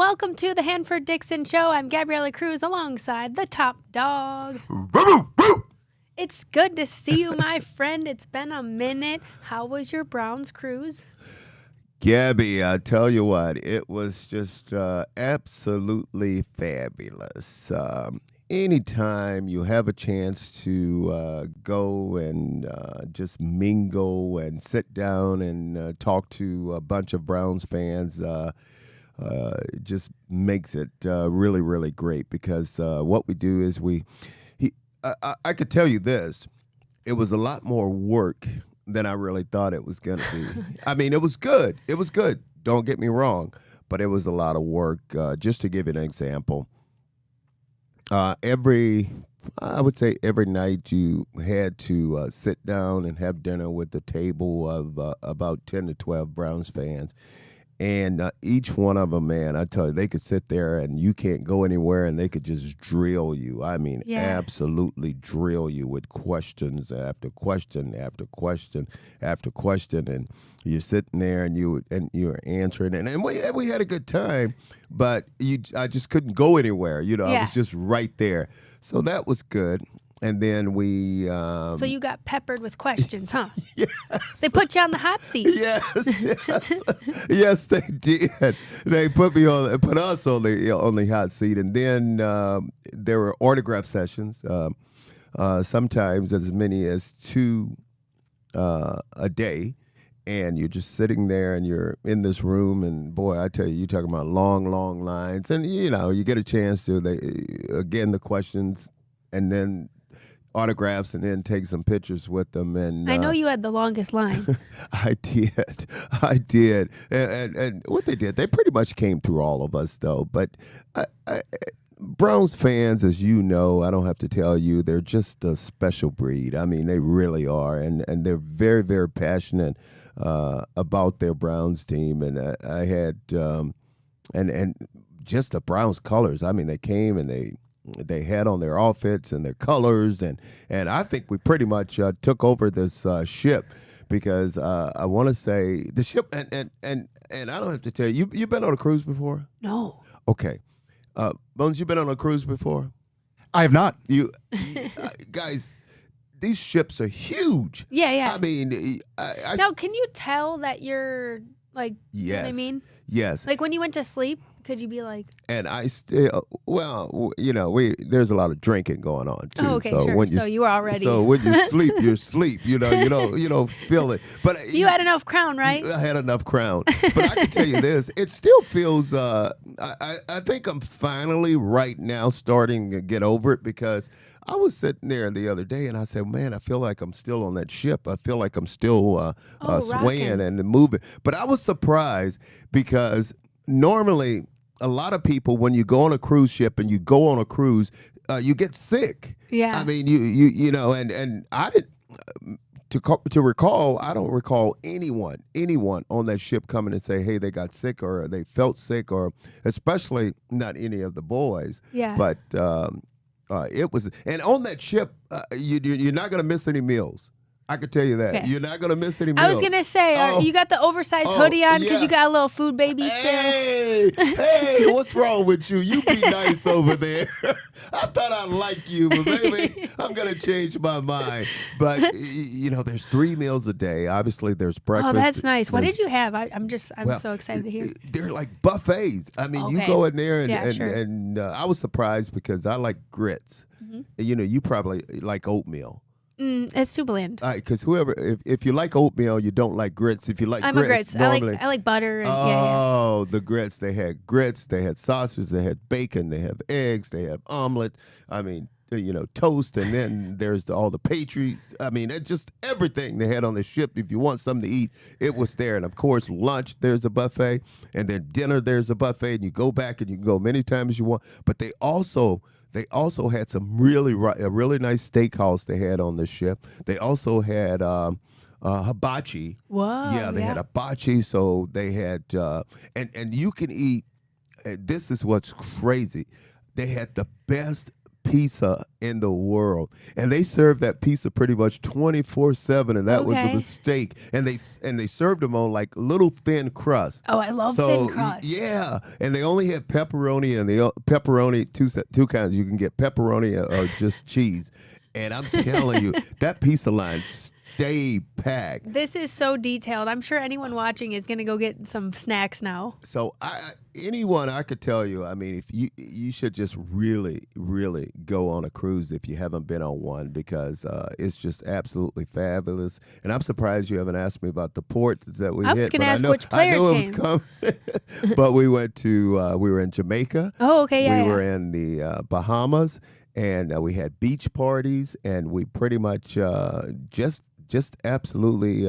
welcome to the Hanford Dixon Show. I'm Gabriella Cruz alongside the top dog. It's good to see you, my friend. It's been a minute. How was your Browns cruise? Gabby, I tell you what, it was just absolutely fabulous. Anytime you have a chance to go and just mingle and sit down and talk to a bunch of Browns fans, it just makes it really, really great because what we do is I could tell you this, it was a lot more work than I really thought it was going to be. I mean, it was good. It was good. Don't get me wrong, but it was a lot of work. Just to give you an example, I would say every night you had to sit down and have dinner with a table of about 10 to 12 Browns fans. And each one of them, man, I tell you, they could sit there and you can't go anywhere and they could just drill you. I mean, absolutely drill you with questions after question after question after question. And you're sitting there and you're answering. And we had a good time, but I just couldn't go anywhere. I was just right there. So that was good. And then we... so you got peppered with questions, huh? Yes. They put you on the hot seat. Yes, they did. They put us on the hot seat. And then there were autograph sessions, sometimes as many as 2 a day. And you're just sitting there and you're in this room. And, boy, I tell you, you're talking about long, long lines. And, you get a chance to, the questions, and then autographs, and then take some pictures with them. And I know you had the longest line. I did. And what they did, they pretty much came through all of us, though. But Browns fans, as you know, I don't have to tell you, they're just a special breed. I mean, they really are. And they're very, very passionate about their Browns team. And I had, and just the Browns colors. I mean, they came and they had on their outfits and their colors, and I think we pretty much took over this ship because I want to say the ship, and I don't have to tell you, you've been on a cruise before? No. Okay. Bones, you been on a cruise before? I have not. You guys, these ships are huge. Yeah. I mean, now, can you tell that you're like, yes. You know what I mean? Yes. Like when you went to sleep, could you be like? And I still, there's a lot of drinking going on too. Oh, okay, so sure. So you were already. So when you sleep, you sleep. You don't feel it. But you had enough Crown, right? I had enough Crown. But I can tell you this: it still feels. I think I'm finally right now starting to get over it because I was sitting there the other day and I said, man, I feel like I'm still on that ship. I feel like I'm still swaying and moving. But I was surprised because normally a lot of people, when you go on a cruise ship and you go on a cruise, you get sick. Yeah. I mean, and I didn't, to recall, I don't recall anyone on that ship coming and say, hey, they got sick or they felt sick, or especially not any of the boys. Yeah. But it was, and on that ship, you're not going to miss any meals. I could tell you that. Okay. You're not going to miss any meals. I was going to say, you got the oversized hoodie on because you got a little food baby still. Hey, what's wrong with you? You be nice over there. I thought I liked you, but maybe I'm going to change my mind. But, there's 3 meals a day. Obviously, there's breakfast. Oh, that's nice. What did you have? I'm so excited to hear. They're like buffets. I mean, you go in there and I was surprised because I like grits. Mm-hmm. You probably like oatmeal. It's too bland. Because if you like oatmeal, you don't like grits. If you like I'm grits, a grits. I like butter. And, the grits. They had grits. They had sausage. They had bacon. They have eggs. They have omelet. I mean, toast. And then there's all the pastries. I mean, just everything they had on the ship. If you want something to eat, it was there. And of course, lunch, there's a buffet. And then dinner, there's a buffet. And you go back and you can go many times as you want. But they also had some a really nice steakhouse they had on the ship. They also had hibachi. Whoa. Yeah, they had hibachi. So they had, and you can eat, this is what's crazy. They had the best pizza in the world, and they served that pizza pretty much 24/7, and that was a mistake. And they served them on like little thin crust. Oh, I love thin crust. Yeah, and they only had pepperoni, and pepperoni two kinds. You can get pepperoni or just cheese. And I'm telling you, that pizza line stay packed. This is so detailed. I'm sure anyone watching is going to go get some snacks now. So anyone I could tell you, I mean, if you should just really, really go on a cruise if you haven't been on one, because it's just absolutely fabulous. And I'm surprised you haven't asked me about the port that we hit. I was going to ask which players came. But we went to, we were in Jamaica. Oh, okay, yeah. We were in the Bahamas, and we had beach parties, and we pretty much just absolutely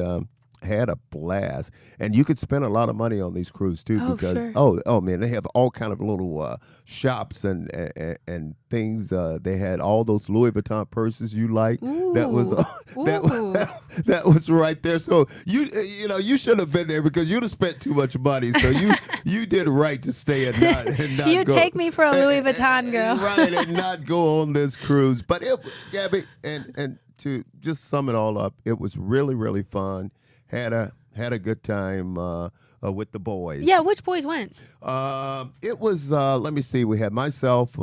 had a blast. And you could spend a lot of money on these cruises too, because oh man, they have all kind of little shops and things. They had all those Louis Vuitton purses you like. Ooh. That was right there. So you should have been there, because you'd have spent too much money. So you did right to stay and not you go. take me for a Louis Vuitton girl, right, and not go on this cruise. But Gabby, and to just sum it all up, it was really, really fun. Had a good time with the boys. Yeah, which boys went? It was, let me see, we had myself,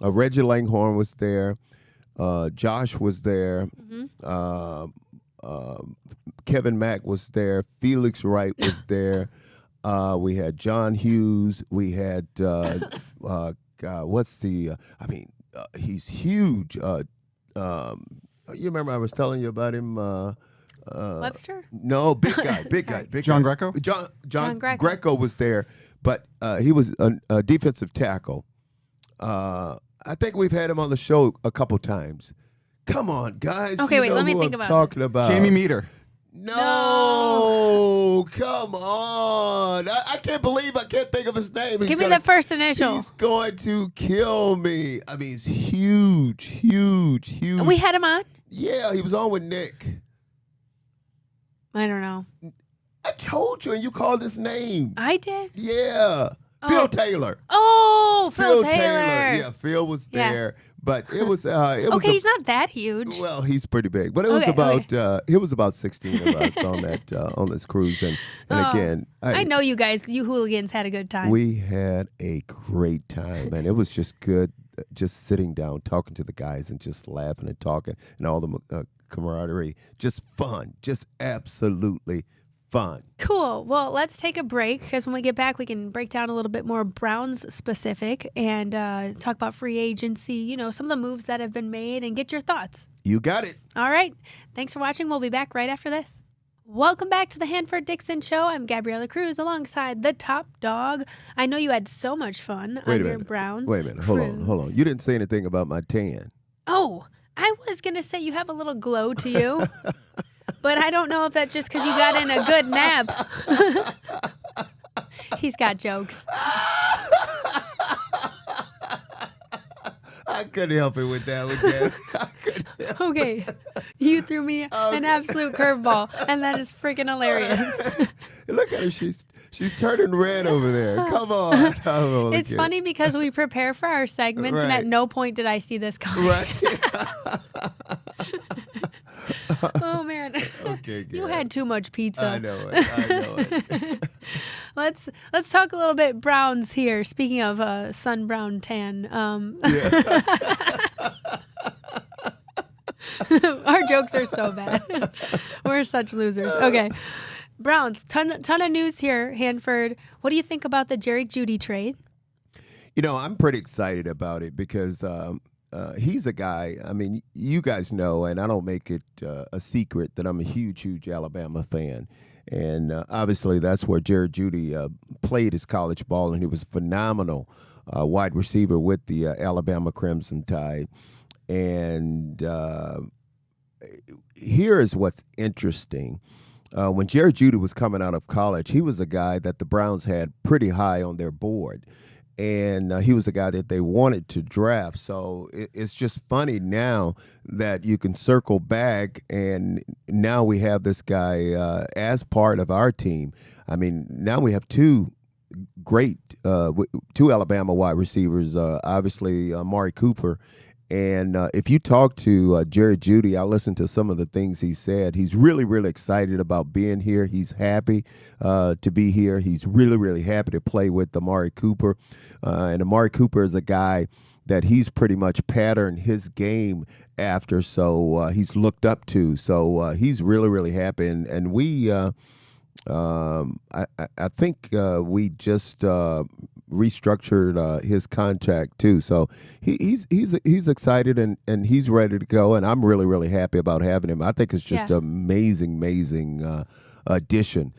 Reggie Langhorne was there, Josh was there, Kevin Mack was there, Felix Wright was there, we had John Hughes, we had, he's huge. You remember I was telling you about him? Webster? No, big guy. John Greco? John Greco was there, but he was a defensive tackle. I think we've had him on the show a couple times. Come on, guys. Okay, wait, let me think about it. Jamie Meter. No, come on. I can't believe I can't think of his name. Give me the first initial. He's going to kill me. I mean, he's huge. We had him on? Yeah, he was on with Nick. I don't know. I told you, and you called his name. I did? Yeah. Phil Taylor. Oh, Phil Taylor. Yeah, Phil was there. But it was he's not that huge. Well, he's pretty big. But it was it was about 16 of us on that on this cruise. And again, I know you guys, you hooligans had a good time. We had a great time, and it was just good just sitting down, talking to the guys, and just laughing and talking, and all the camaraderie. Just fun. Just absolutely fun. Cool. Well, let's take a break, because when we get back, we can break down a little bit more Browns specific and talk about free agency, some of the moves that have been made, and get your thoughts. You got it. All right. Thanks for watching. We'll be back right after this. Welcome back to the Hanford Dixon Show. I'm Gabriella Cruz alongside the top dog. I know you had so much fun on your Browns. Wait a minute. Hold on. You didn't say anything about my tan. Oh, I was going to say you have a little glow to you. But I don't know if that's just because you got in a good nap. He's got jokes. I couldn't help it with that one, Okay. You threw me an absolute curveball, and that is freaking hilarious. Look at her. She's turning red over there. Come on. It's funny because we prepare for our segments, and at no point did I see this coming. Right. Oh, man. Okay, good. You had too much pizza. I know it. Let's talk a little bit Browns here. Speaking of sun brown tan. Our jokes are so bad. We're such losers. Okay. Browns, ton of news here, Hanford. What do you think about the Jerry Jeudy trade? I'm pretty excited about it, because he's a guy, I mean, you guys know, and I don't make it a secret, that I'm a huge Alabama fan. And obviously that's where Jerry Jeudy played his college ball, and he was a phenomenal wide receiver with the Alabama Crimson Tide. And here is what's interesting. When Jerry Jeudy was coming out of college, he was a guy that the Browns had pretty high on their board. And he was the guy that they wanted to draft. So it's just funny now that you can circle back, and now we have this guy as part of our team. I mean, now we have two great two Alabama wide receivers, obviously Amari Cooper. And if you talk to Jerry Jeudy, I listened to some of the things he said. He's really, really excited about being here. He's happy to be here. He's really, really happy to play with Amari Cooper. And Amari Cooper is a guy that he's pretty much patterned his game after, so he's looked up to. So he's really, really happy. And we, I think we just restructured his contract too. So he's excited and he's ready to go. And I'm really, really happy about having him. I think it's just an amazing addition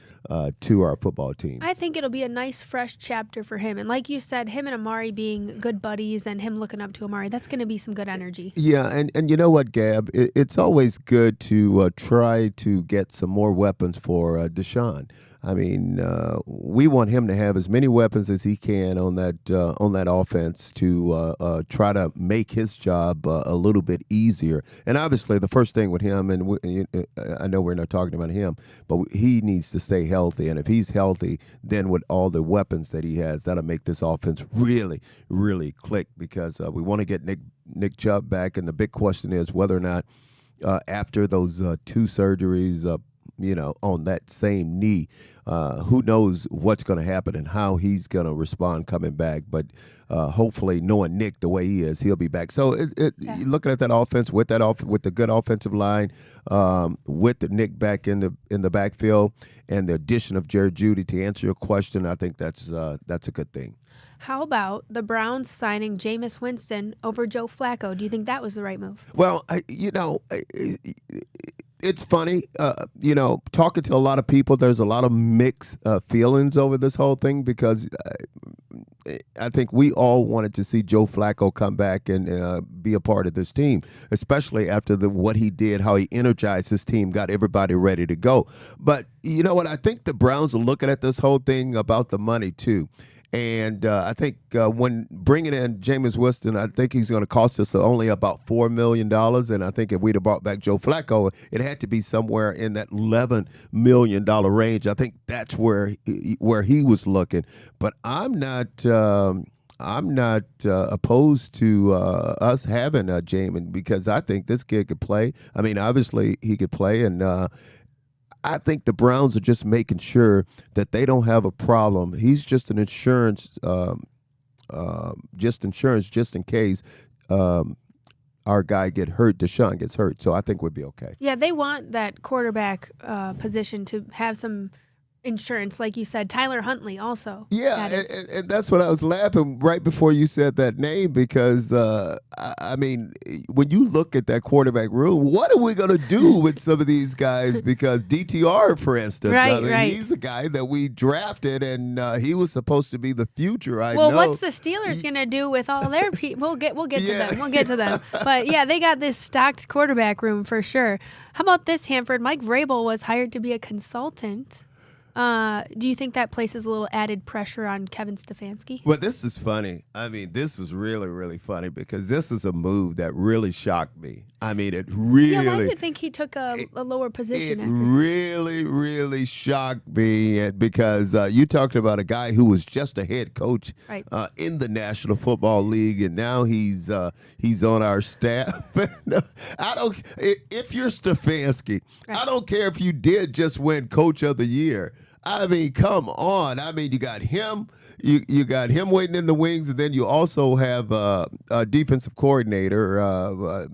to our football team. I think it'll be a nice, fresh chapter for him. And like you said, him and Amari being good buddies and him looking up to Amari, that's going to be some good energy. Yeah, and you know what, Gab? It's always good to try to get some more weapons for Deshaun. I mean, we want him to have as many weapons as he can on that offense to try to make his job a little bit easier. And obviously, the first thing with him, and I know we're not talking about him, but he needs to stay healthy. And if he's healthy, then with all the weapons that he has, that'll make this offense really, really click. Because we want to get Nick Chubb back, and the big question is whether or not after those two surgeries, on that same knee, who knows what's going to happen and how he's going to respond coming back. But hopefully, knowing Nick the way he is, he'll be back. So looking at that offense with the good offensive line, with the Nick back in the backfield, and the addition of Jerry Jeudy, to answer your question, I think that's a good thing. How about the Browns signing Jameis Winston over Joe Flacco? Do you think that was the right move? Well, it's funny, talking to a lot of people, there's a lot of mixed feelings over this whole thing, because I think we all wanted to see Joe Flacco come back and be a part of this team, especially after what he did, how he energized his team, got everybody ready to go. But you know what? I think the Browns are looking at this whole thing about the money too. And I think when bringing in Jameis Winston, I think he's going to cost us only about $4 million. And I think if we'd have brought back Joe Flacco, it had to be somewhere in that $11 million range. I think that's where he was looking. But I'm not opposed to us having Jameis, because I think this kid could play. I mean, obviously he could play, and I think the Browns are just making sure that they don't have a problem. He's just an insurance, just in case our guy Deshaun gets hurt. So I think we'd be okay. Yeah, they want that quarterback position to have some insurance, like you said. Tyler Huntley also. Yeah, and that's what I was laughing right before you said that name, because I mean, when you look at that quarterback room, what are we going to do with some of these guys? Because DTR, for instance, he's a guy that we drafted, and he was supposed to be the future. Well, what's the Steelers going to do with all their people? We'll get to them. We'll get to them. But yeah, they got this stocked quarterback room for sure. How about this, Hanford? Mike Vrabel was hired to be a consultant. Do you think that places a little added pressure on Kevin Stefanski? Well, this is funny. I mean, this is really, really funny, because this is a move that really shocked me. I mean, it really... Yeah, why do you think he took a lower position? It really, really shocked me, because you talked about a guy who was just a head coach in the National Football League, and now he's on our staff. If you're Stefanski, I don't care if you did just win Coach of the Year. I mean, come on. I mean, you got him. You got him waiting in the wings, and then you also have a defensive coordinator,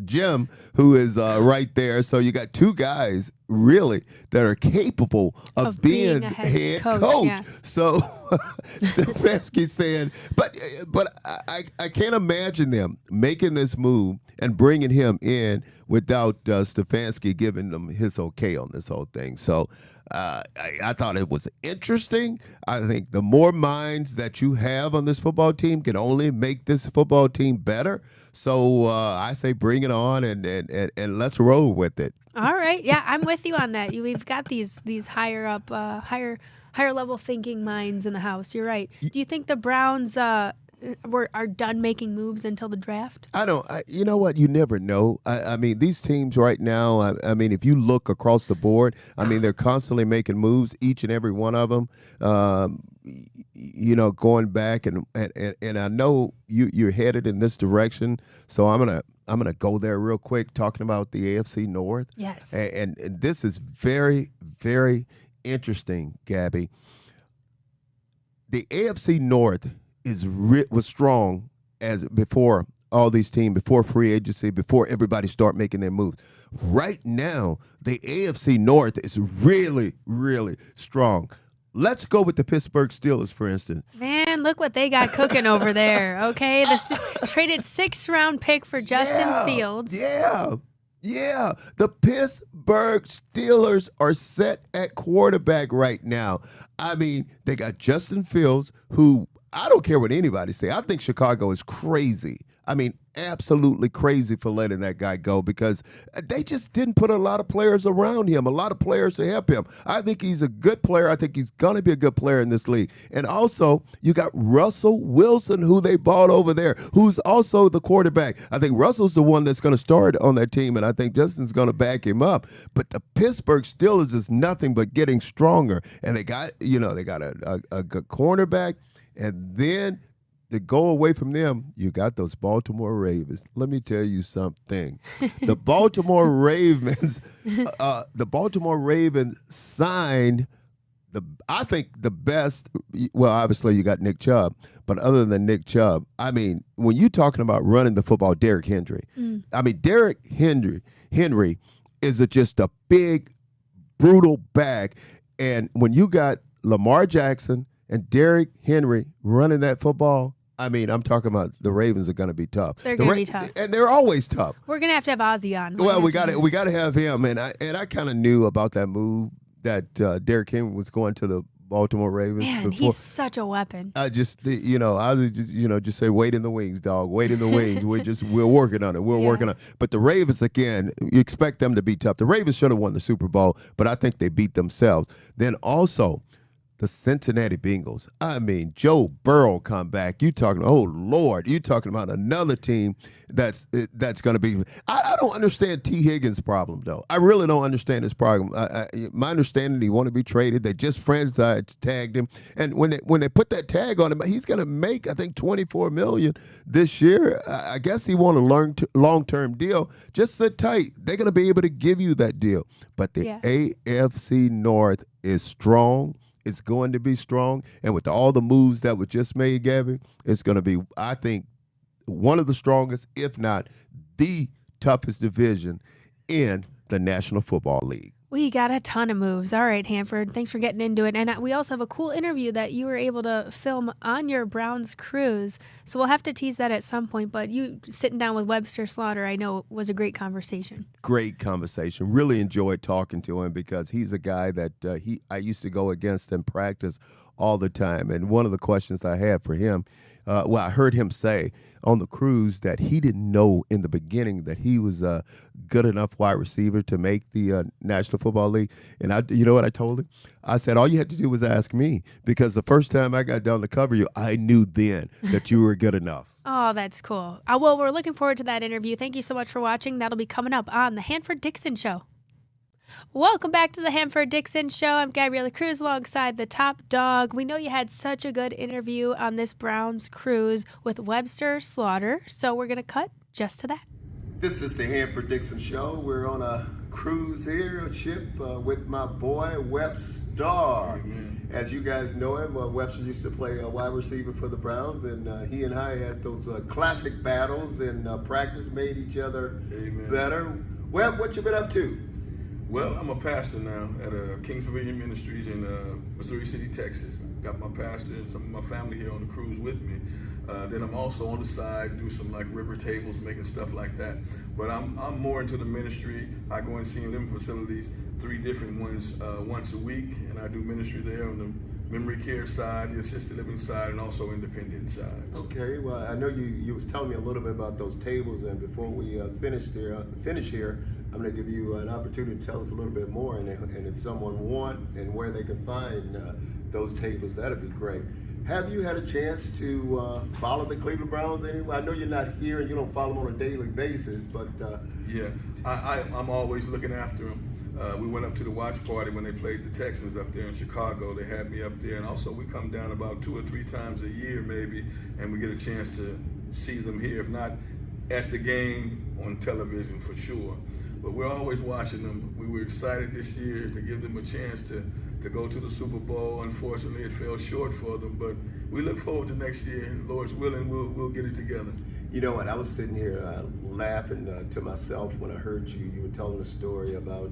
Jim, who is right there. So you got two guys really that are capable of being a head coach. Yeah. So Stefanski's saying, but I can't imagine them making this move and bringing him in without Stefanski giving them his okay on this whole thing. So I thought it was interesting. I think the more minds that you have on this football team can only make this football team better. So I say bring it on and let's roll with it. All right. Yeah, I'm with you on that. We've got these higher up, higher level thinking minds in the house. You're right. Do you think the Browns are done making moves until the draft? You know what? You never know. I mean, these teams right now, I mean, if you look across the board, I mean, they're constantly making moves, each and every one of them. Going back and I know you're headed in this direction, so I'm gonna go there real quick, talking about the AFC North. Yes. And this is very, very interesting, Gabby. The AFC North was strong as before all these teams, before free agency, before everybody start making their moves. Right now, the AFC North is really, really strong. Let's go with the Pittsburgh Steelers, for instance. Man, look what they got cooking over there, okay? Traded 6th-round pick for Justin Fields. Yeah. The Pittsburgh Steelers are set at quarterback right now. I mean, they got Justin Fields, who I don't care what anybody say. I think Chicago is crazy. I mean, absolutely crazy for letting that guy go, because they just didn't put a lot of players around him, a lot of players to help him. I think he's a good player. I think he's going to be a good player in this league. And also, you got Russell Wilson, who they bought over there, who's also the quarterback. I think Russell's the one that's going to start on that team, and I think Justin's going to back him up. But the Pittsburgh Steelers is nothing but getting stronger. And they got a good cornerback, and then to go away from them, you got those Baltimore Ravens. Let me tell you something. The Baltimore Ravens signed I think the best. Well, obviously you got Nick Chubb, but other than Nick Chubb, I mean, when you're talking about running the football, Derrick Henry. I mean, Derrick Henry is just a big, brutal back, and when you got Lamar Jackson and Derrick Henry running that football, I mean, I'm talking about the Ravens are going to be tough. They're going to be tough, and they're always tough. We're going to have Ozzy on. Well, we got to have him, and I kind of knew about that move that Derrick Henry was going to the Baltimore Ravens. Man, he's such a weapon. I just just say, wait in the wings, dog. Wait in the wings. We're working on it. We're working on it. But the Ravens, again, you expect them to be tough. The Ravens should have won the Super Bowl, but I think they beat themselves. Then also, the Cincinnati Bengals. I mean, Joe Burrow come back. You talking? Oh Lord, you talking about another team that's going to be. I don't understand T. Higgins' problem though. I really don't understand his problem. My understanding, he want to be traded. They just franchise tagged him, and when they put that tag on him, he's going to make, I think, $24 million this year. I guess he want a long-term deal. Just sit tight. They're going to be able to give you that deal. But the AFC North is strong. It's going to be strong. And with all the moves that were just made, Gabby, it's going to be, I think, one of the strongest, if not the toughest division in the National Football League. We got a ton of moves. All right, Hanford, thanks for getting into it. And we also have a cool interview that you were able to film on your Browns cruise. So we'll have to tease that at some point. But you sitting down with Webster Slaughter, I know, was a great conversation. Great conversation. Really enjoyed talking to him, because he's a guy that I used to go against in practice all the time. And one of the questions I had for him, I heard him say on the cruise that he didn't know in the beginning that he was a good enough wide receiver to make the National Football League. And you know what I told him? I said, all you had to do was ask me, because the first time I got down to cover you, I knew then that you were good enough. Oh, that's cool. Well, we're looking forward to that interview. Thank you so much for watching. That'll be coming up on the Hanford Dixon Show. Welcome back to the Hanford Dixon Show. I'm Gabriella Cruz alongside the Top Dog. We know you had such a good interview on this Browns cruise with Webster Slaughter, so we're going to cut just to that. This is the Hanford Dixon Show. We're on a cruise here, a ship, with my boy Webster. As you guys know him, Webster used to play a wide receiver for the Browns, and he and I had those classic battles in practice, made each other better. Web, what you been up to? Well, I'm a pastor now at King's Pavilion Ministries in Missouri City, Texas. Got my pastor and some of my family here on the cruise with me. Then I'm also on the side, do some like river tables, making stuff like that. But I'm more into the ministry. I go and see in them facilities, 3 different ones once a week, and I do ministry there on the memory care side, the assisted living side, and also independent side. Okay, well, I know you was telling me a little bit about those tables, and before we finish here, I'm going to give you an opportunity to tell us a little bit more, and if someone want and where they can find those tables, that'd be great. Have you had a chance to follow the Cleveland Browns anyway? I know you're not here and you don't follow them on a daily basis, but yeah, I'm always looking after them. We went up to the watch party when they played the Texans up there in Chicago. They had me up there, and also we come down about 2 or 3 times a year maybe, and we get a chance to see them here, if not at the game, on television for sure. But we're always watching them. We were excited this year to give them a chance to go to the Super Bowl. Unfortunately, it fell short for them, but we look forward to next year, and Lord's willing, we'll get it together. You know what? I was sitting here laughing to myself when I heard you were telling a story about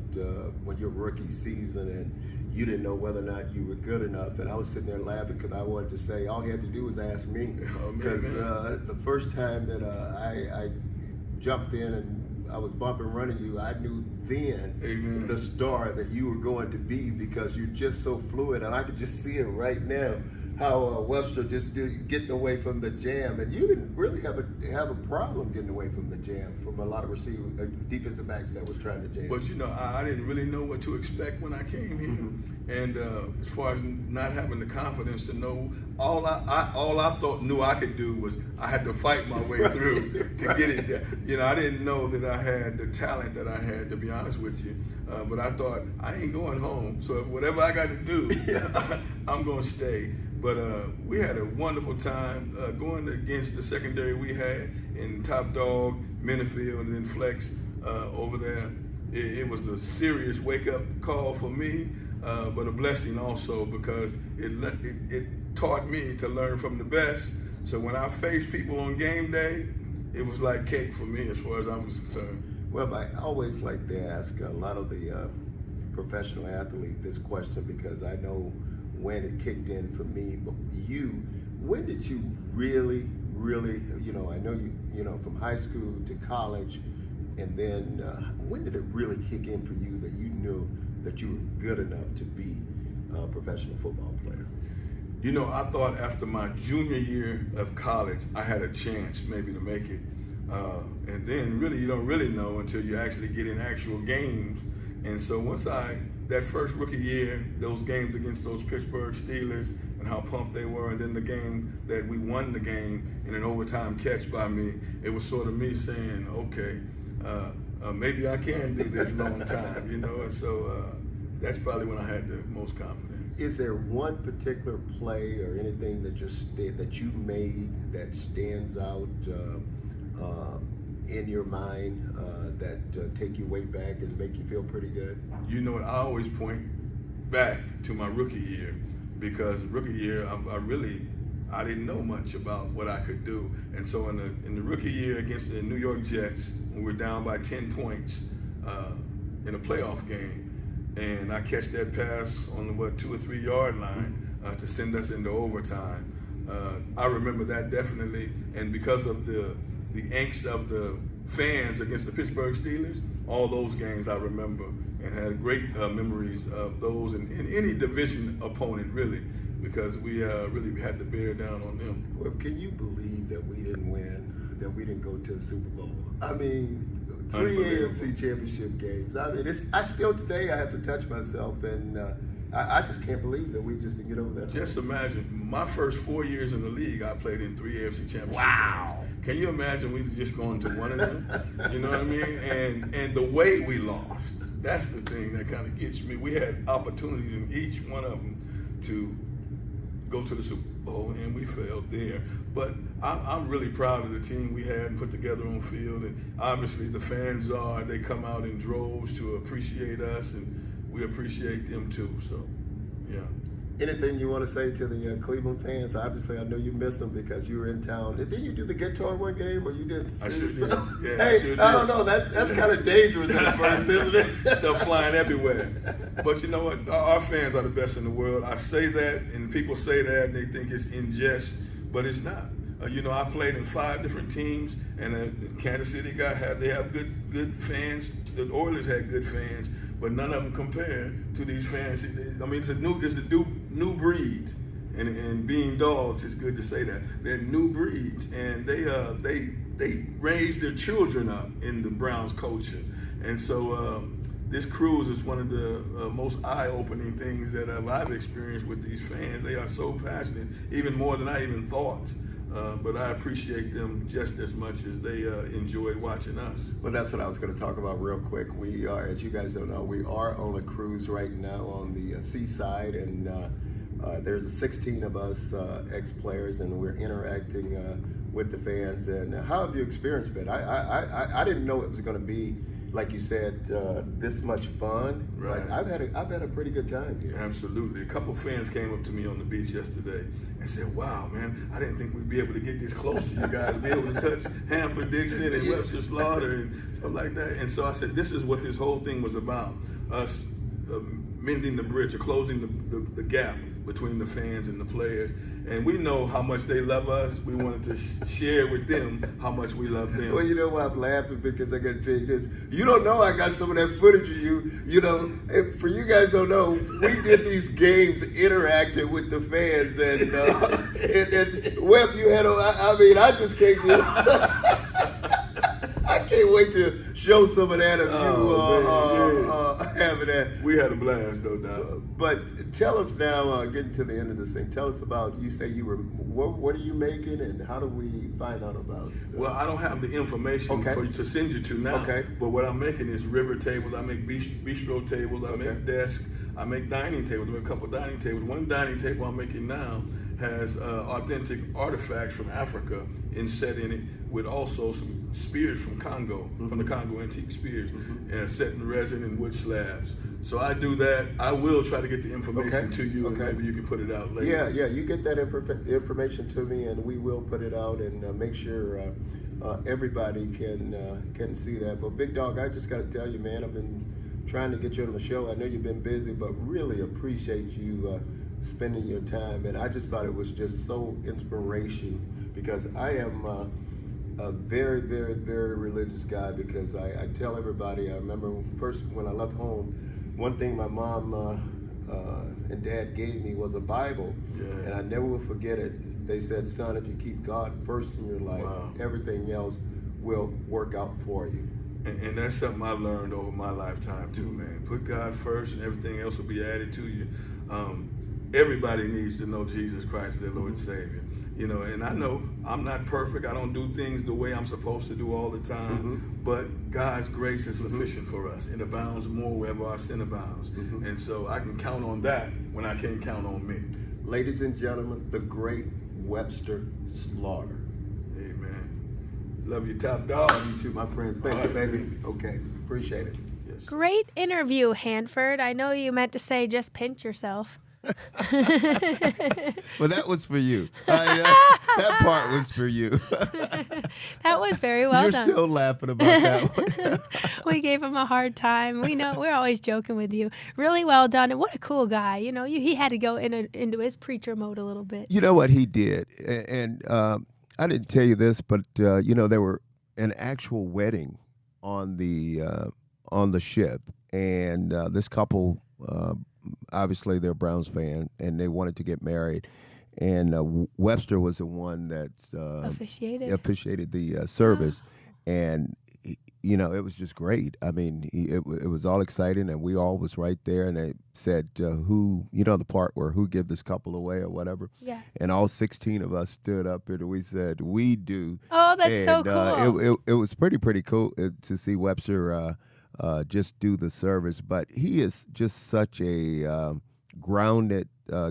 when your rookie season and you didn't know whether or not you were good enough. And I was sitting there laughing because I wanted to say all he had to do was ask me. Because the first time that I jumped in and I was bumping running you, I knew then the star that you were going to be, because you're just so fluid. And I could just see it right now. How Webster just getting away from the jam, and you didn't really have a problem getting away from the jam from a lot of defensive backs that was trying to jam. But you know, I didn't really know what to expect when I came here, and as far as not having the confidence to know, all I knew I could do was I had to fight my way through to get it there. You know, I didn't know that I had the talent that I had, to be honest with you. But I thought I ain't going home, so whatever I got to do, I'm gonna stay. But we had a wonderful time going against the secondary we had in Top Dawg, Minifield, and then Flex over there. It was a serious wake-up call for me, but a blessing also, because it taught me to learn from the best. So when I faced people on game day, it was like cake for me as far as I was concerned. Well, I always like to ask a lot of the professional athletes this question, because I know when it kicked in for me. But when did you really, I know you from high school to college, and then when did it really kick in for you that you knew that you were good enough to be a professional football player? You know, I thought after my junior year of college, I had a chance maybe to make it. And then really, you don't really know until you actually get in actual games. And so once that first rookie year, those games against those Pittsburgh Steelers and how pumped they were, and then the game that we won the game in an overtime catch by me, it was sort of me saying, okay, maybe I can do this long time, and so that's probably when I had the most confidence. Is there one particular play or anything that you made that stands out in your mind that take you way back and make you feel pretty good? You know what, I always point back to my rookie year, because rookie year I didn't know much about what I could do. And so in the rookie year against the New York Jets, when we were down by 10 points in a playoff game, and I catch that pass on the 2 or 3 yard line to send us into overtime. I remember that definitely, and because of the angst of the fans against the Pittsburgh Steelers, all those games I remember, and had great memories of those and any division opponent, really, because we really had to bear down on them. Well, can you believe that we didn't win, that we didn't go to the Super Bowl? I mean, 3 AFC Championship games. I mean, I still today I have to touch myself, and I just can't believe that we just didn't get over that. Just imagine, my first 4 years in the league, I played in 3 AFC Championship Wow. games. Can you imagine we just going to one of them? You know what I mean? And the way we lost, that's the thing that kind of gets me. We had opportunities in each one of them to go to the Super Bowl, and we failed there. But I'm really proud of the team we had and put together on field, and obviously the fans they come out in droves to appreciate us, and we appreciate them too, so yeah. Anything you want to say to the Cleveland fans? Obviously, I know you miss them because you were in town. Didn't you do the guitar one game, or you did? I sure did. Yeah, hey, I sure did. I don't know. That's kind of dangerous at first, isn't it? They're flying everywhere. But you know what? Our fans are the best in the world. I say that, and people say that, and they think it's in jest, but it's not. I played in 5 different teams, and Kansas City they have good fans. The Oilers had good fans, but none of them compare to these fans. I mean, it's a new breed, and being dogs, it's good to say that they're new breeds, and they raise their children up in the Browns culture, And so this cruise is one of the most eye-opening things that I've experienced with these fans. They are so passionate, even more than I even thought. But I appreciate them just as much as they enjoyed watching us. Well, that's what I was going to talk about real quick. We are, as you guys don't know, we are on a cruise right now on the seaside, and there's 16 of us ex-players, and we're interacting with the fans. And how have your experience been? I didn't know it was going to be, like you said, this much fun. Right. But I've had a pretty good time here. Absolutely. A couple fans came up to me on the beach yesterday and said, "Wow, man, I didn't think we'd be able to get this close to you guys, to be able to touch Hanford, Dixon, and Webster Slaughter and stuff like that." And so I said, this is what this whole thing was about, us mending the bridge or closing the gap between the fans and the players. And we know how much they love us. We wanted to share with them how much we love them. Well, you know why I'm laughing? Because I got to tell you this. You don't know I got some of that footage of you. You know, and for you guys don't know, we did these games interacting with the fans. And Webb, you had, I just can't do I can't wait to show some of that of you having that. We had a blast, no doubt. But tell us now, getting to the end of this thing, tell us about, you say you were, what are you making and how do we find out about it? Well, I don't have the information for you to send you to now. Okay. But what I'm making is river tables. I make bistro tables. I make desks. I make dining tables. I make a couple dining tables. One dining table I'm making now has authentic artifacts from Africa set in it, with also some spears from Congo, from the Congo antique spears, and set in resin and wood slabs. So I do that. I will try to get the information to you, and maybe you can put it out later. Yeah, you get that information to me, and we will put it out and make sure everybody can see that. But Big Dawg, I just got to tell you, man, I've been trying to get you on the show. I know you've been busy, but really appreciate you spending your time. And I just thought it was just so inspirational, because I am a very, very, very religious guy, because I tell everybody, I remember first when I left home, one thing my mom and dad gave me was a Bible, and I never will forget it. They said, "Son, if you keep God first in your life, everything else will work out for you." And that's something I learned over my lifetime too, man. Put God first and everything else will be added to you. Everybody needs to know Jesus Christ as their Lord and Savior. You know, and I know I'm not perfect. I don't do things the way I'm supposed to do all the time, but God's grace is sufficient for us. It abounds more wherever our sin abounds. And so I can count on that when I can't count on me. Ladies and gentlemen, the great Webster Slaughter. Amen. Love you, top dog. You too, my friend. Thank you, baby. Okay, appreciate it. Yes. Great interview, Hanford. I know you meant to say just pinch yourself. Well, that was for you. That part was for you. That was very well done. You're still laughing about that one. We gave him a hard time. We know we're always joking with you. Really well done, and what a cool guy. You know, he had to go into his preacher mode a little bit. You know what he did, and I didn't tell you this, but you know, there were an actual wedding on the ship, and this couple. Obviously, they're a Browns fan, and they wanted to get married. And Webster was the one that officiated the service. And, you know, it was just great. I mean, it was all exciting, and we all was right there. And they said, who, you know, the part where who give this couple away or whatever. Yeah. And all 16 of us stood up and we said, we do. Oh, that's so cool. It was pretty cool to see Webster just do the service, but he is just such a grounded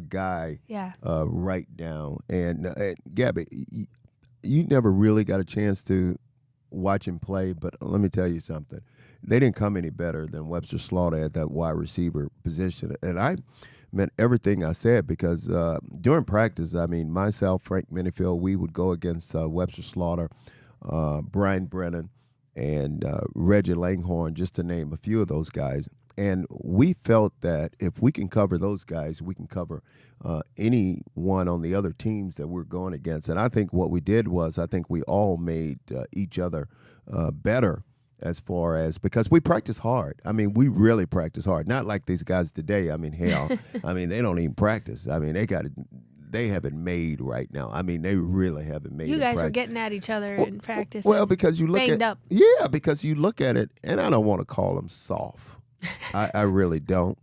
guy right now. And Gabby, you never really got a chance to watch him play, but let me tell you something. They didn't come any better than Webster Slaughter at that wide receiver position. And I meant everything I said, because during practice, I mean, myself, Frank Minifield, we would go against Webster Slaughter, Brian Brennan, and Reggie Langhorne, just to name a few of those guys. And we felt that if we can cover those guys, we can cover anyone on the other teams that we're going against. And I think what we did was, I think we all made each other better, as far as, because we practice hard. I mean, we really practice hard. Not like these guys today. I mean, hell, I mean, they don't even practice. I mean, they haven't made right now. I mean, they really haven't made. You guys were practice. getting at each other in practice. Well, because you look banged up. Yeah, because you look at it, and I don't want to call them soft. I really don't.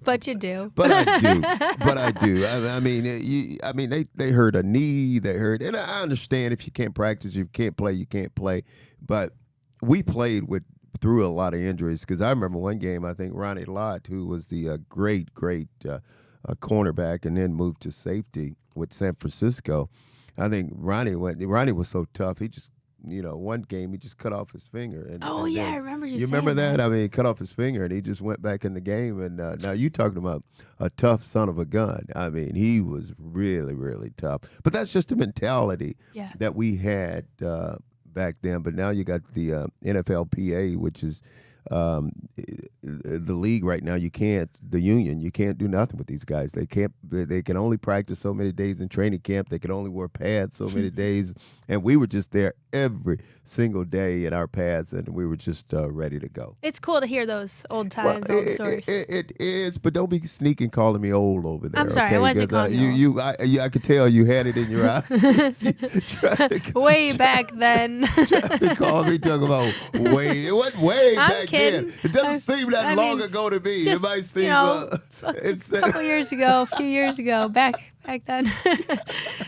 But you do. But I do. But I do. I mean, they hurt a knee. They hurt, and I understand if you can't practice, you can't play, you can't play. But we played through a lot of injuries, because I remember one game, I think Ronnie Lott, who was the great cornerback and then moved to safety with San Francisco. I think Ronnie was so tough. He just, one game he just cut off his finger. I remember you saying remember that? I mean, he cut off his finger and he just went back in the game. And now you talking about a tough son of a gun. I mean, he was really, really tough. But that's just the mentality that we had back then. But now you got the NFLPA, which is the league right now. You can't do nothing with these guys. They can only practice so many days in training camp. They can only wear pads so many days. And we were just there every single day in our pads, and we were just ready to go. It's cool to hear those old times, old stories. It is, but don't be sneaking calling me old over there. I'm sorry, okay? I wasn't calling you old. I could tell you had it in your eyes. Way back then. Trying to call me talking about it wasn't way back kidding. then. It doesn't seem that long ago to me. Just, it might seem a couple years ago, a few years ago, back then.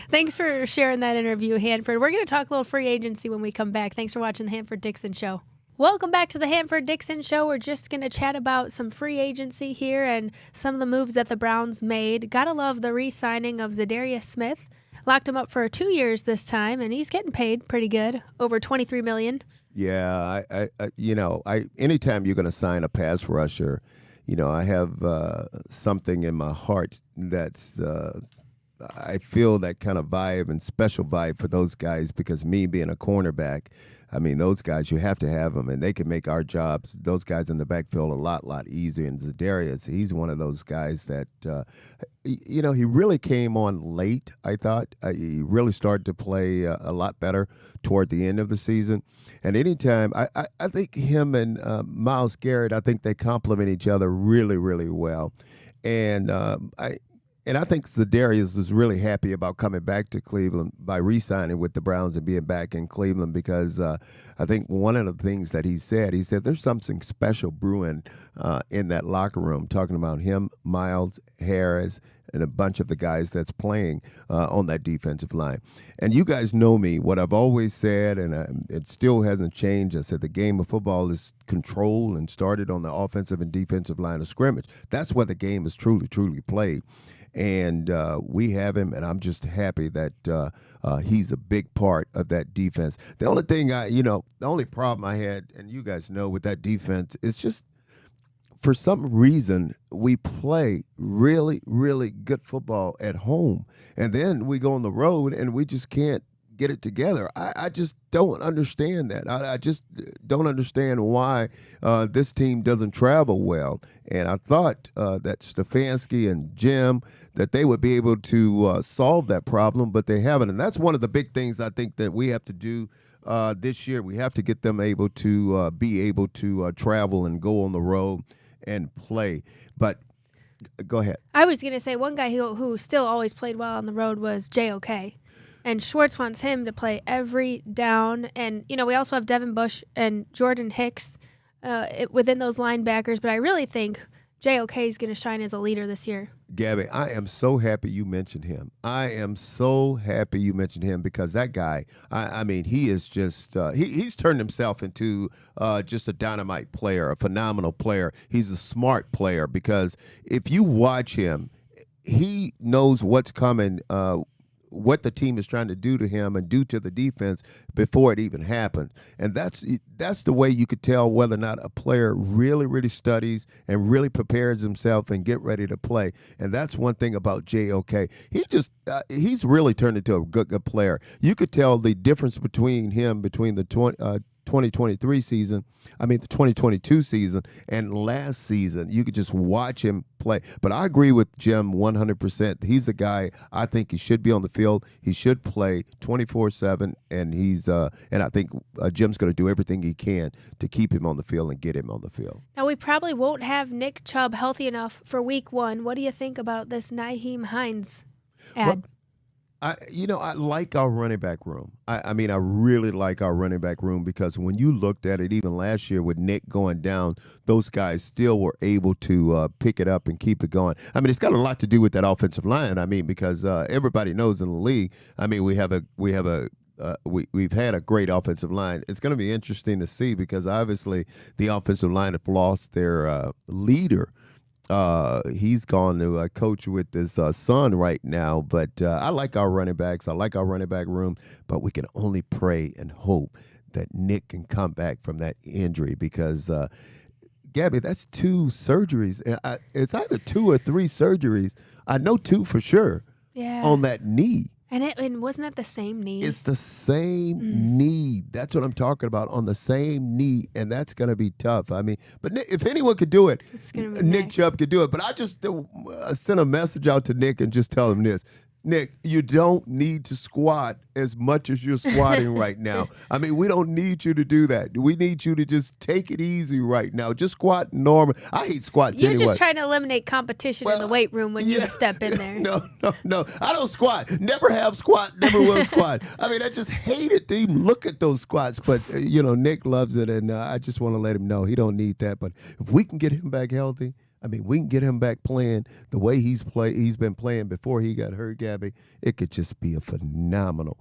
Thanks for sharing that interview, Hanford. We're going to talk a little free agency when we come back. Thanks for watching the Hanford Dixon Show. Welcome back to the Hanford Dixon Show. We're just going to chat about some free agency here and some of the moves that the Browns made. Gotta love the re-signing of Zadarius Smith. Locked him up for 2 years this time, and he's getting paid pretty good, over $23 million. Yeah, anytime you're going to sign a pass rusher, I have something in my heart that's I feel that kind of vibe and special vibe for those guys, because me being a cornerback, I mean, those guys, you have to have them, and they can make our jobs, those guys in the backfield, a lot easier. And Zadarius, he's one of those guys that, he really came on late, I thought. He really started to play a lot better toward the end of the season. And anytime, I think him and Myles Garrett, I think they complement each other really, really well. And I think Zadarius was really happy about coming back to Cleveland by re-signing with the Browns and being back in Cleveland, because I think one of the things that he said there's something special brewing in that locker room, talking about him, Myles, Harris, and a bunch of the guys that's playing on that defensive line. And you guys know me, what I've always said, and it still hasn't changed. I said the game of football is controlled and started on the offensive and defensive line of scrimmage. That's where the game is truly, truly played. And we have him, and I'm just happy that he's a big part of that defense. The only thing the only problem I had, and you guys know with that defense, is just for some reason we play really, really good football at home, and then we go on the road and we just can't get it together. I just don't understand that. I just don't understand why this team doesn't travel well. And I thought that Stefanski and Jim, that they would be able to solve that problem, but they haven't. And that's one of the big things I think that we have to do this year. We have to get them able to be able to travel and go on the road and play. But go ahead. I was going to say one guy who still always played well on the road was JOK. And Schwartz wants him to play every down. And, we also have Devin Bush and Jordan Hicks within those linebackers. But I really think JOK is going to shine as a leader this year. Gabby, I am so happy you mentioned him. I am so happy you mentioned him, because that guy, I mean, he is just, he's turned himself into just a dynamite player, a phenomenal player. He's a smart player, because if you watch him, he knows what's coming, what the team is trying to do to him and do to the defense before it even happens. And that's the way you could tell whether or not a player really, really studies and really prepares himself and get ready to play. And that's one thing about JOK. He's really turned into a good player. You could tell the difference between the 2023 season, the 2022 season and last season. You could just watch him play. But I agree with Jim 100%. He's a guy, I think he should be on the field. He should play 24/7, and and I think Jim's going to do everything he can to keep him on the field and get him on the field. Now, we probably won't have Nick Chubb healthy enough for week 1. What do you think about this Nyheim Hines add? I like our running back room. I mean, I really like our running back room because when you looked at it, even last year with Nick going down, those guys still were able to pick it up and keep it going. I mean, it's got a lot to do with that offensive line. I mean, because everybody knows in the league. I mean, we've had a great offensive line. It's going to be interesting to see because obviously the offensive line have lost their leader. He's gone to coach with his son right now, but I like our running backs. I like our running back room, but we can only pray and hope that Nick can come back from that injury because, Gabby, that's 2 surgeries. It's either 2 or 3 surgeries. I know 2 for sure on that knee. And wasn't that the same knee? It's the same knee. That's what I'm talking about, on the same knee, and that's going to be tough. I mean, but Nick, if anyone could do it, Nick Chubb could do it. But I just sent a message out to Nick and just tell him this. Nick, you don't need to squat as much as you're squatting right now. I mean, we don't need you to do that. We need you to just take it easy right now. Just squat normal. I hate squats You're anyway. just trying to eliminate competition in the weight room when you step in there. No. I don't squat. Never have squat. Never will squat. I mean, I just hate it to even look at those squats. But, Nick loves it, and I just want to let him know he don't need that. But if we can get him back healthy, I mean, we can get him back playing the way he's been playing before he got hurt, Gabby. It could just be a phenomenal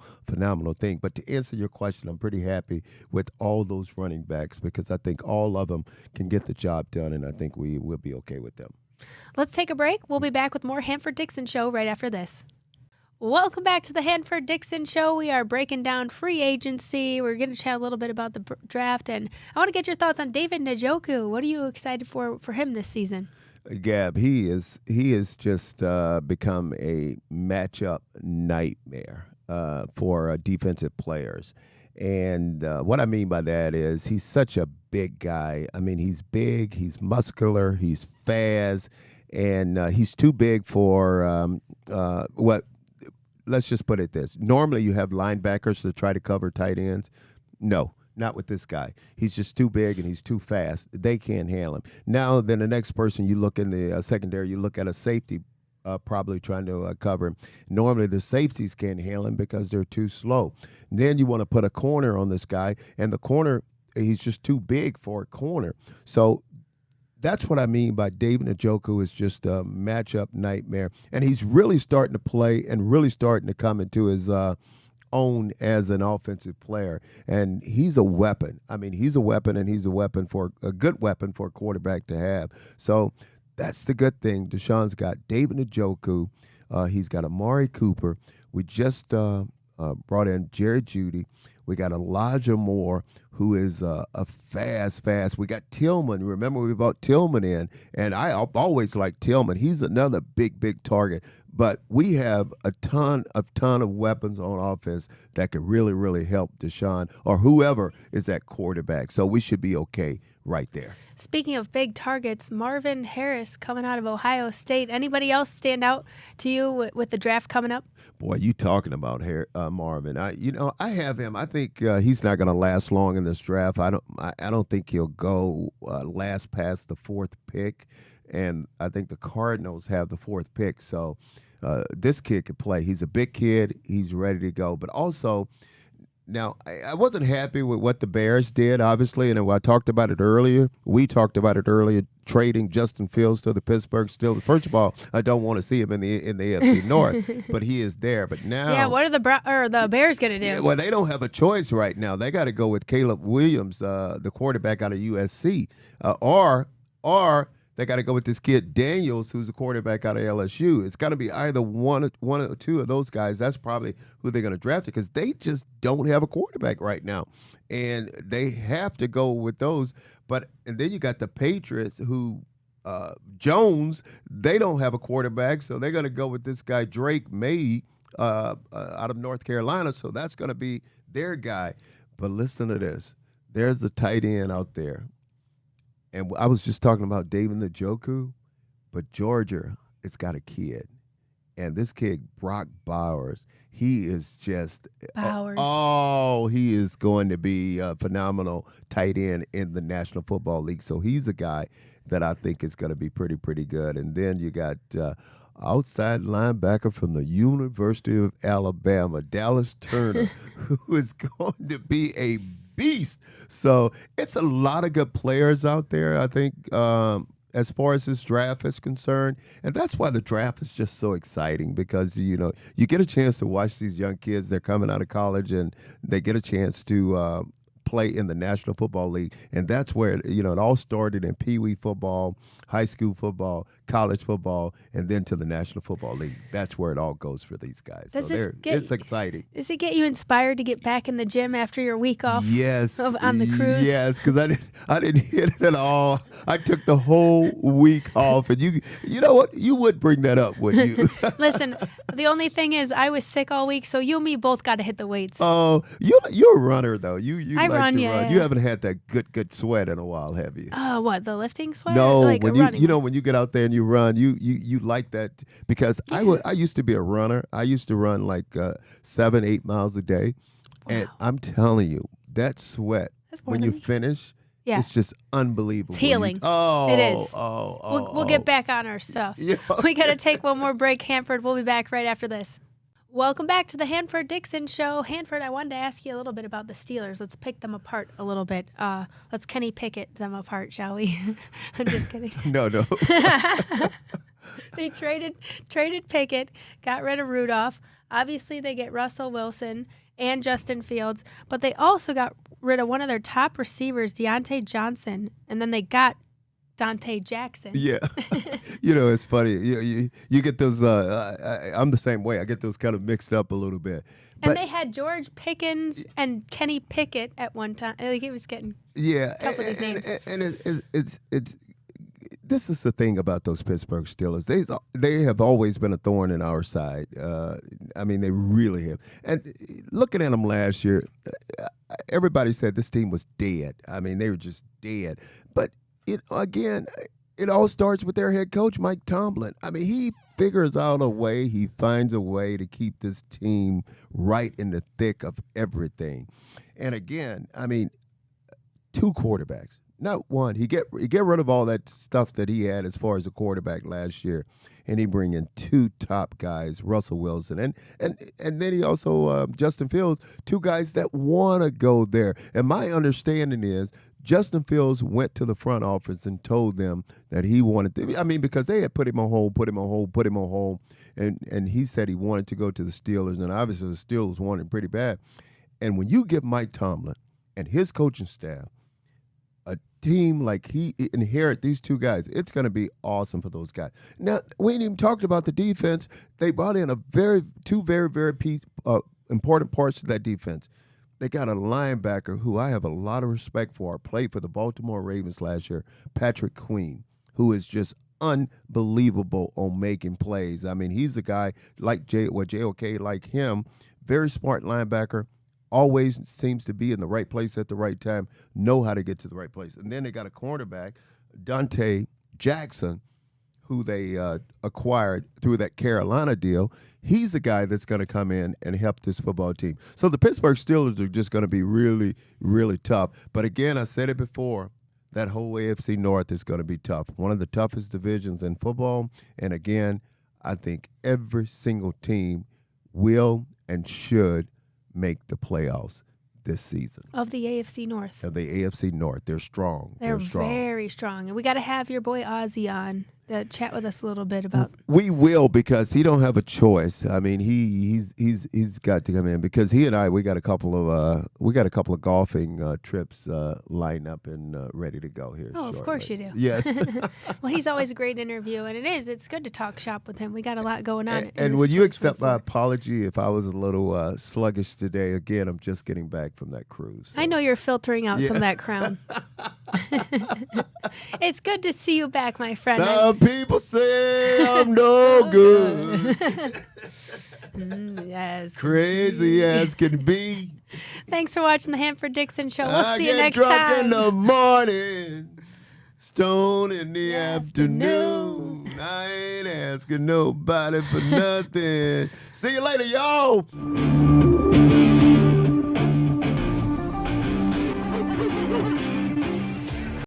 thing. But to answer your question, I'm pretty happy with all those running backs because I think all of them can get the job done, and I think we will be okay with them. Let's take a break. We'll be back with more Hanford Dixon Show right after this. Welcome back to the Hanford Dixon Show. We are breaking down free agency. We're going to chat a little bit about the draft, and I want to get your thoughts on David Njoku. What are you excited for him this season? Gab, he has just become a matchup nightmare for defensive players. And what I mean by that is he's such a big guy. I mean, he's big, he's muscular, he's fast, and he's too big for what. Let's just put it this. Normally you have linebackers to try to cover tight ends. No, not with this guy. He's just too big and he's too fast. They can't handle him. Now, then the next person you look in the secondary, you look at a safety probably trying to cover him. Normally the safeties can't handle him because they're too slow. And then you want to put a corner on this guy, and the corner, he's just too big for a corner. So that's what I mean by David Njoku is just a matchup nightmare. And he's really starting to play and really starting to come into his own as an offensive player. And he's a weapon. I mean, he's a weapon, and he's a good weapon for a quarterback to have. So that's the good thing. Deshaun's got David Njoku. He's got Amari Cooper. We just brought in Jerry Jeudy. We got Elijah Moore, who is a fast. We got Tillman. Remember, we brought Tillman in, and I always like Tillman. He's another big target. But we have a ton of weapons on offense that could really help Deshaun or whoever is that quarterback. So we should be okay right there. Speaking of big targets, Marvin Harris coming out of Ohio State. Anybody else stand out to you with the draft coming up? Boy, you talking about Marvin? I have him. I think he's not going to last long in this draft. I don't think he'll go last past the 4th pick, and I think the Cardinals have the 4th pick. So this kid could play. He's a big kid. He's ready to go. But also, now I wasn't happy with what the Bears did, obviously, and I talked about it earlier. We talked about it earlier. Trading Justin Fields to the Pittsburgh Steelers. First of all, I don't want to see him in the AFC North, but he is there. But now, what are the Bears going to do? Yeah, well, they don't have a choice right now. They got to go with Caleb Williams, the quarterback out of USC, or they got to go with this kid Daniels, who's a quarterback out of LSU. It's got to be either one or two of those guys. That's probably who they're going to draft because they just don't have a quarterback right now, and they have to go with those. And then you got the Patriots, who Jones. They don't have a quarterback, so they're going to go with this guy Drake May out of North Carolina. So that's going to be their guy. But listen to this: there's the tight end out there. And I was just talking about David Njoku, but Georgia has got a kid. And this kid, Brock Bowers, he is just he is going to be a phenomenal tight end in the National Football League. So he's a guy that I think is going to be pretty good. And then you got outside linebacker from the University of Alabama, Dallas Turner, who is going to be a beast. So it's a lot of good players out there, I think, as far as this draft is concerned. And that's why the draft is just so exciting, because, you get a chance to watch these young kids. They're coming out of college and they get a chance to play in the National Football League. And that's where, it all started in Pee Wee football, high school football, college football, and then to the National Football League. That's where it all goes for these guys. It's exciting. Does it get you inspired to get back in the gym after your week off? Yes. On the cruise? Yes, because I didn't hit it at all. I took the whole week off. And you know what? You would bring that up, wouldn't you? Listen, the only thing is I was sick all week, so you and me both got to hit the weights. Oh, you're a runner, though. You I like run, to yeah. run. You haven't had that good sweat in a while, have you? What, the lifting sweat? No, Like when running when you get out there and you run, you like that, because I used to be a runner. I used to run like 7-8 miles a day, and I'm telling you, that sweat when you finish, it's just unbelievable. It's healing. It is. We'll get back on our stuff. Yeah. We got to take one more break, Hanford. We'll be back right after this. Welcome back to the Hanford Dixon Show. Hanford, I wanted to ask you a little bit about the Steelers. Let's pick them apart a little bit. Let's Kenny Pickett them apart, shall we? I'm just kidding. No. They traded Pickett, got rid of Rudolph. Obviously, they get Russell Wilson and Justin Fields, but they also got rid of one of their top receivers, Deontay Johnson, and then they got Dante Jackson. Yeah. It's funny. You get those, I'm the same way. I get those kind of mixed up a little bit. And they had George Pickens and Kenny Pickett at one time. Like, it was getting tough with these names. And it's this is the thing about those Pittsburgh Steelers. They have always been a thorn in our side. They really have. And looking at them last year, everybody said this team was dead. They were just dead. But it all starts with their head coach, Mike Tomlin. He figures out a way. He finds a way to keep this team right in the thick of everything. And again, two quarterbacks. Not one. He get rid of all that stuff that he had as far as a quarterback last year, and he bring in two top guys, Russell Wilson, and then he also Justin Fields, two guys that want to go there. And my understanding is Justin Fields went to the front office and told them that he wanted to. Because they had put him on hold, and he said he wanted to go to the Steelers, and obviously the Steelers wanted him pretty bad. And when you give Mike Tomlin and his coaching staff a team like he inherit these two guys, it's going to be awesome for those guys. Now, we ain't even talked about the defense. They brought in two very, very important parts of that defense. They got a linebacker who I have a lot of respect for, played for the Baltimore Ravens last year, Patrick Queen, who is just unbelievable on making plays. He's a guy like JOK, like him, very smart linebacker, always seems to be in the right place at the right time, know how to get to the right place. And then they got a cornerback, Dante Jackson, who they acquired through that Carolina deal. He's the guy that's going to come in and help this football team. So the Pittsburgh Steelers are just going to be really, really tough. But again, I said it before, that whole AFC North is going to be tough. One of the toughest divisions in football. And again, I think every single team will and should make the playoffs this season. Of the AFC North. Of the AFC North. They're strong. They're very strong. And we got to have your boy Ozzy on to chat with us a little bit about. We will, because he don't have a choice. He's got to come in, because he and I, we got a couple of golfing trips lined up and ready to go here. Oh, shortly. Of course you do. Yes. Well, he's always a great interview, and it's good to talk shop with him. We got a lot going on. And would you accept my apology if I was a little sluggish today? Again, I'm just getting back from that cruise. So. I know you're filtering out some of that crown. It's good to see you back, my friend. Some people say I'm no good. Yes. Crazy as can be. Thanks for watching the Hanford Dixon Show. We'll see you next time. I get time. drunk in the morning, stone in the afternoon. I ain't asking nobody for nothing. See you later, y'all.